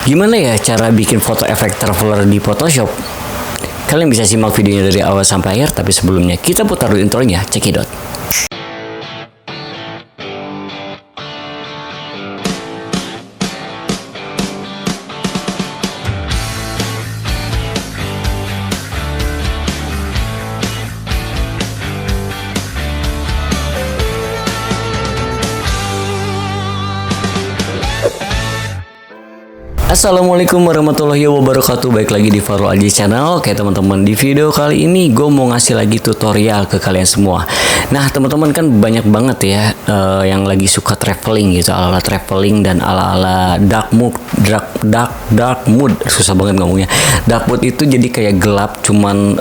Gimana ya cara bikin foto efek traveler di Photoshop? Kalian bisa simak videonya dari awal sampai akhir, tapi sebelumnya kita putar dulu intronya, cekidot. Assalamualaikum warahmatullahi wabarakatuh. Baik lagi di Farul Aji Channel. Oke teman-teman, di video kali ini gue mau ngasih lagi tutorial ke kalian semua. Nah teman-teman, kan banyak banget ya yang lagi suka traveling gitu, ala-ala traveling dan ala-ala dark mood, susah banget ngomongnya. Dark mood itu jadi kayak gelap, cuman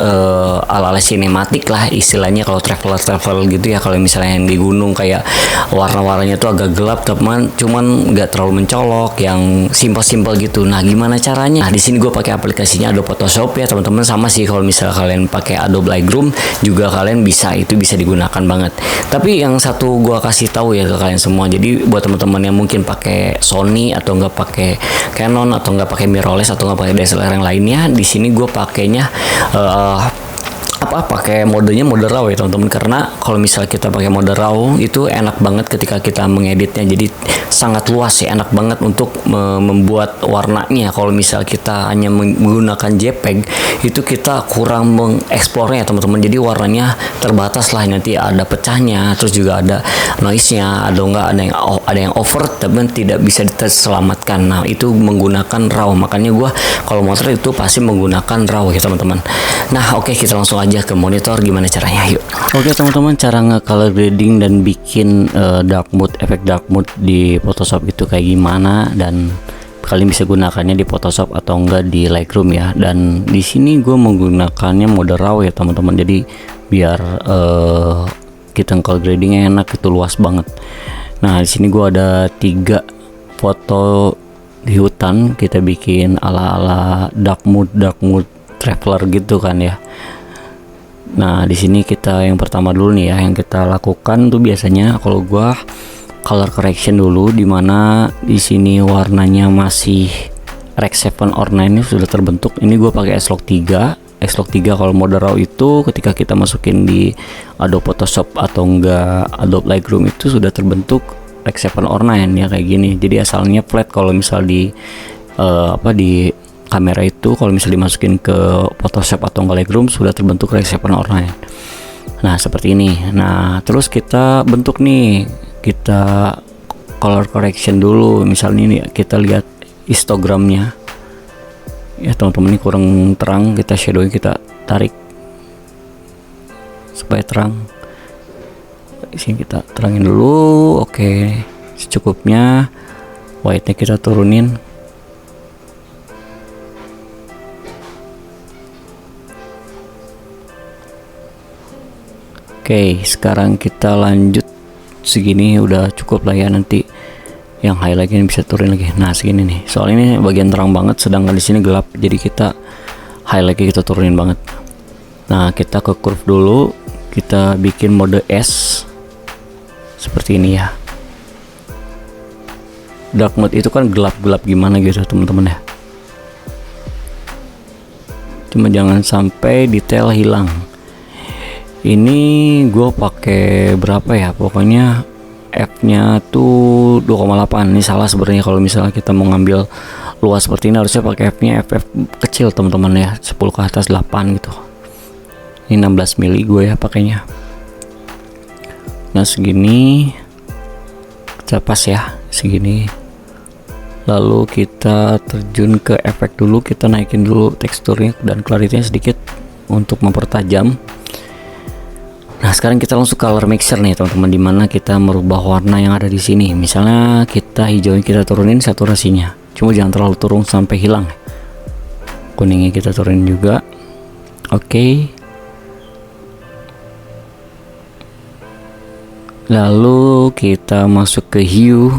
ala-ala sinematik lah istilahnya kalau travel gitu ya. Kalau misalnya yang di gunung kayak warna-warnanya tuh agak gelap, cuman nggak terlalu mencolok, yang simpel-simpel gitu. Nah, gimana caranya? Nah, di sini gue pakai aplikasinya Adobe Photoshop ya, teman-teman. Sama sih kalau misalnya kalian pakai Adobe Lightroom juga kalian bisa digunakan banget. Tapi yang satu gue kasih tahu ya ke kalian semua. Jadi buat teman-teman yang mungkin pakai Sony atau nggak pakai Canon atau nggak pakai mirrorless atau nggak pakai DSLR yang lainnya, di sini gue pakainya pakai modenya mode RAW ya teman-teman, karena kalau misal kita pakai mode RAW itu enak banget ketika kita mengeditnya, jadi sangat luas ya, enak banget untuk membuat warnanya. Kalau misal kita hanya menggunakan JPEG itu kita kurang mengeksplornya teman-teman, jadi warnanya terbatas lah, nanti ada pecahnya, terus juga ada noise-nya, ada yang over tapi tidak bisa diselamatkan. Nah itu menggunakan RAW, makanya gue kalau motor itu pasti menggunakan RAW ya teman-teman. Nah oke, kita langsung aja ke monitor, gimana caranya, yuk. Oke teman-teman, cara nge-color grading dan bikin efek dark mood di Photoshop itu kayak gimana, dan kalian bisa gunakannya di Photoshop atau enggak di Lightroom ya. Dan di sini gue menggunakannya mode RAW ya teman-teman, jadi biar kita color gradingnya enak, itu luas banget. Nah di sini gue ada 3 foto di hutan, kita bikin ala-ala dark mood traveler gitu kan ya. Nah di sini kita yang pertama dulu nih ya, yang kita lakukan tuh biasanya kalau gua color correction dulu, dimana di sini warnanya masih Rec 7 or 9 ini sudah terbentuk. Ini gua pakai S-Log 3. S-Log 3 kalau mode RAW itu ketika kita masukin di Adobe Photoshop atau enggak Adobe Lightroom itu sudah terbentuk Rec 7 or 9 ya, kayak gini. Jadi asalnya flat, kalau misal di di kamera itu kalau misalnya dimasukin ke Photoshop atau enggak Lightroom sudah terbentuk Rec 7 or 9. Nah seperti ini. Nah terus kita bentuk nih, kita color correction dulu. Misalnya ini kita lihat histogramnya ya teman-teman, ini kurang terang, kita shadowing, kita tarik supaya terang. Di sini kita terangin dulu. Oke, secukupnya. White nya kita turunin. Oke, sekarang kita lanjut. Segini udah cukup lah ya, nanti yang highlight ini bisa turun lagi. Nah segini nih, soalnya ini bagian terang banget, sedangkan di sini gelap, jadi kita highlightnya kita turunin banget. Nah kita ke curve dulu, kita bikin mode S seperti ini ya. Dark mode itu kan gelap-gelap gimana gitu teman-teman ya, cuma jangan sampai detail hilang. Ini gue pakai berapa ya, pokoknya F nya tuh 2,8. Ini salah sebenarnya, kalau misalnya kita mau ngambil luas seperti ini harusnya pakai F nya FF kecil teman-teman ya, 10 ke atas 8 gitu. Ini 16 mili gue ya pakainya. Nah segini kita pas ya, segini. Lalu kita terjun ke efek dulu, kita naikin dulu teksturnya dan clarity-nya sedikit untuk mempertajam. Nah sekarang kita langsung color mixer nih teman-teman, dimana kita merubah warna yang ada di sini. Misalnya kita hijauin, kita turunin saturasinya, cuma jangan terlalu turun sampai hilang. Kuningnya kita turunin juga. Oke. Lalu kita masuk ke hue.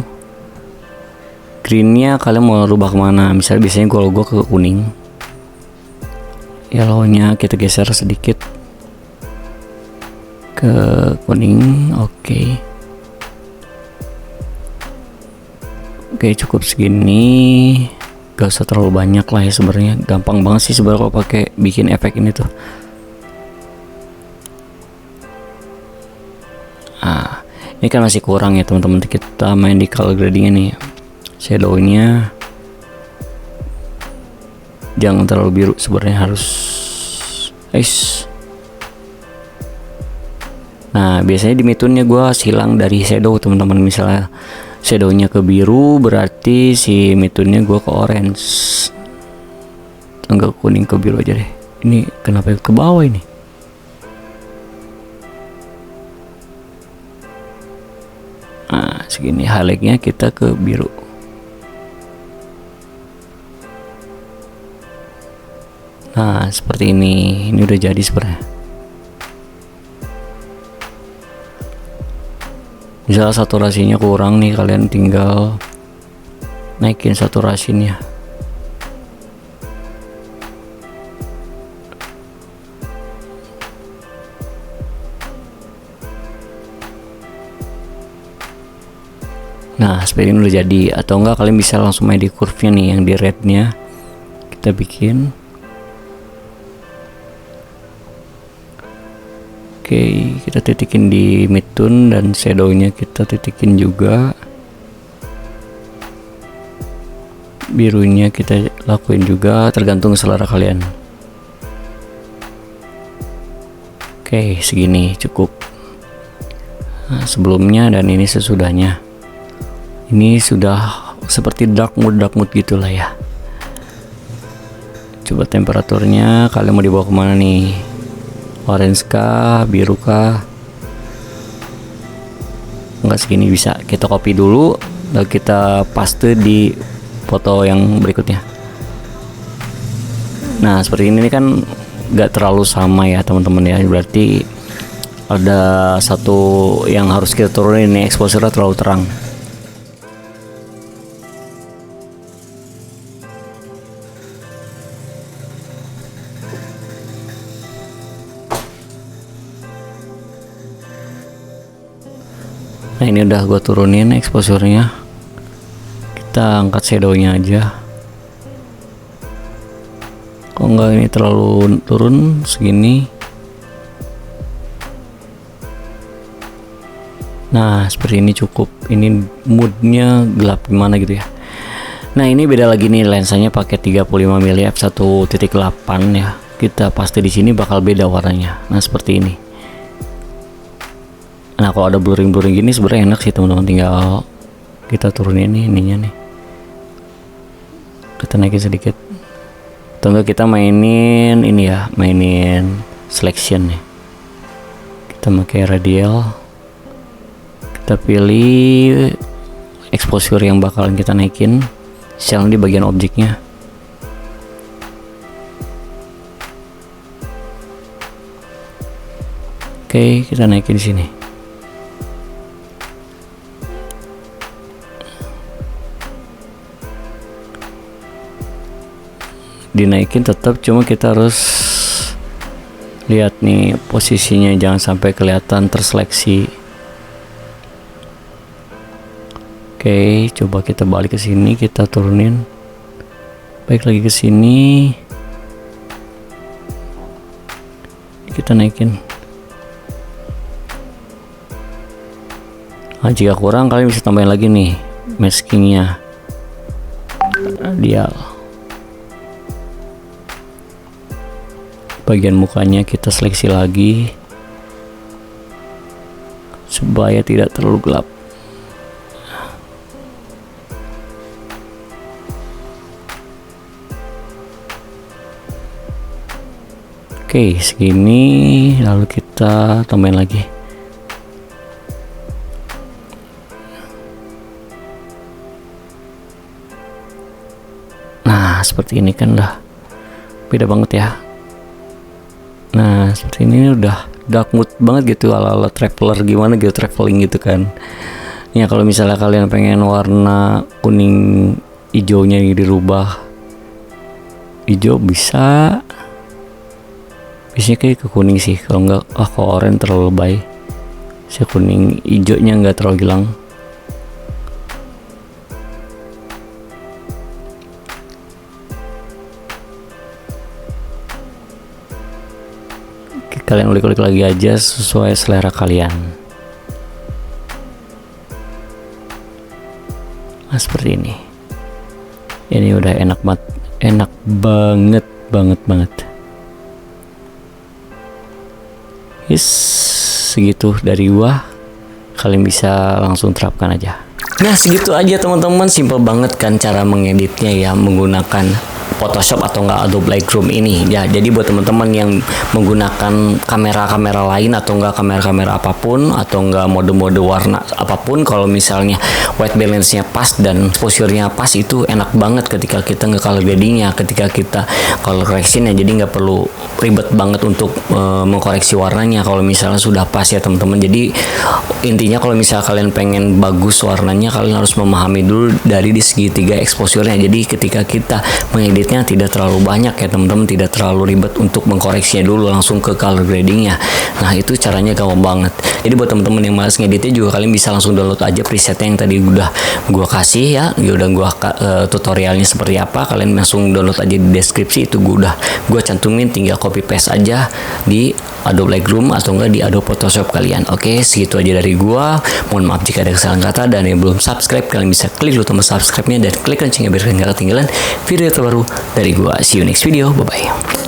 Greennya kalian mau rubah kemana? Misalnya biasanya kalau gue ke kuning. Yellownya kita geser sedikit ke kuning. Oke, cukup segini. gak usah terlalu banyak lah ya, sebenarnya gampang banget sih sebenarnya kalau pakai bikin efek ini tuh. Nah, ini kan masih kurang ya teman-teman, kita main di color gradingnya nih. Shadownya jangan terlalu biru, sebenarnya harus Nah, biasanya di Midtoon-nya gue silang dari shadow teman-teman. Misalnya shadownya ke biru, berarti si Midtoon-nya gue ke orange. Enggak, kuning ke biru aja deh. Ini kenapa ke bawah ini? Nah, segini highlight-nya kita ke biru. Nah, seperti ini. Ini udah jadi sebenarnya. Misal saturasinya kurang nih, kalian tinggal naikin saturasinya. Nah, seperti ini udah jadi. Atau enggak kalian bisa langsung main di curve-nya nih, yang di red-nya kita bikin. Oke, kita titikin di Midtoon dan shadownya kita titikin juga. Birunya kita lakuin juga, tergantung selera kalian. Oke, segini cukup. Nah, sebelumnya dan ini sesudahnya. Ini sudah seperti dark mood gitulah ya. Coba temperaturnya kalian mau dibawa kemana nih? Orange kah, biru kah? Enggak, segini bisa. Kita copy dulu, lalu kita paste di foto yang berikutnya. Nah, seperti ini kan nggak terlalu sama ya teman-teman ya. Berarti ada satu yang harus kita turunin nih, exposure-nya terlalu terang. Nah, ini udah gue turunin exposure-nya. Kita angkat shadownya aja. Kok enggak, ini terlalu turun segini. Nah, seperti ini cukup. Ini moodnya gelap gimana gitu ya. Nah, ini beda lagi nih, lensanya pakai 35 mm f1.8 ya. Kita pasti di sini bakal beda warnanya. Nah, seperti ini. Nah, kalau ada blurring gini sebenarnya enak sih teman-teman, tinggal kita turunin ininya nih, kita naikin sedikit. Tunggu, kita mainin ini ya, mainin selection nih. Kita pakai radial, kita pilih exposure yang bakalan kita naikin, shell di bagian objeknya. Oke, kita naikin di sini. Dinaikin tetap, cuma kita harus lihat nih posisinya, jangan sampai kelihatan terseleksi. Oke, coba kita balik ke sini, kita turunin, baik lagi ke sini, kita naikin. Nah, jika kurang kalian bisa tambahin lagi nih maskingnya, radial. Bagian mukanya kita seleksi lagi supaya tidak terlalu gelap. Oke, segini, lalu kita tambahin lagi. Nah, seperti ini kan udah beda banget ya. Nah, seperti ini udah dark mood banget gitu, ala-ala traveler gimana gitu, traveling gitu kan. Ya, kalau misalnya kalian pengen warna kuning hijaunya dirubah hijau, bisa. Biasanya kayak ke kuning sih, kalau enggak ke oranye terlalu lebay. Si kuning hijaunya enggak terlalu hilang. Kalian ulik-ulik lagi aja sesuai selera kalian. Nah, seperti ini. Ini udah enak banget, enak banget. Segitu dari gua. Kalian bisa langsung terapkan aja. Nah, segitu aja teman-teman, simple banget kan cara mengeditnya ya menggunakan Photoshop atau enggak Adobe Lightroom ini ya. Jadi buat teman-teman yang menggunakan kamera-kamera lain atau enggak kamera-kamera apapun atau enggak mode-mode warna apapun, kalau misalnya white balance-nya pas dan exposure-nya pas, itu enak banget ketika kita nge-color grading-nya, ketika kita color correction-nya. Jadi nggak perlu ribet banget untuk mengkoreksi warnanya kalau misalnya sudah pas ya teman-teman. Jadi intinya kalau misalnya kalian pengen bagus warnanya, kalian harus memahami dulu dari di segitiga exposure-nya. Jadi ketika kita mengeditnya tidak terlalu banyak ya teman-teman, tidak terlalu ribet untuk mengkoreksinya dulu, langsung ke color grading-nya. Nah, itu caranya gampang banget. Jadi buat teman-teman yang malas ngeditnya juga, kalian bisa langsung download aja presetnya yang tadi udah gua kasih ya. Udah gua tutorialnya seperti apa, kalian langsung download aja di deskripsi. Itu gua cantumin, tinggal copy paste aja di Adobe Lightroom atau enggak di Adobe Photoshop kalian. Oke, segitu aja dari gua. Mohon maaf jika ada kesalahan kata, dan yang belum subscribe, kalian bisa klik dulu tombol subscribe-nya dan klik loncengnya biar kalian gak ketinggalan video terbaru dari gua. See you next video. Bye bye.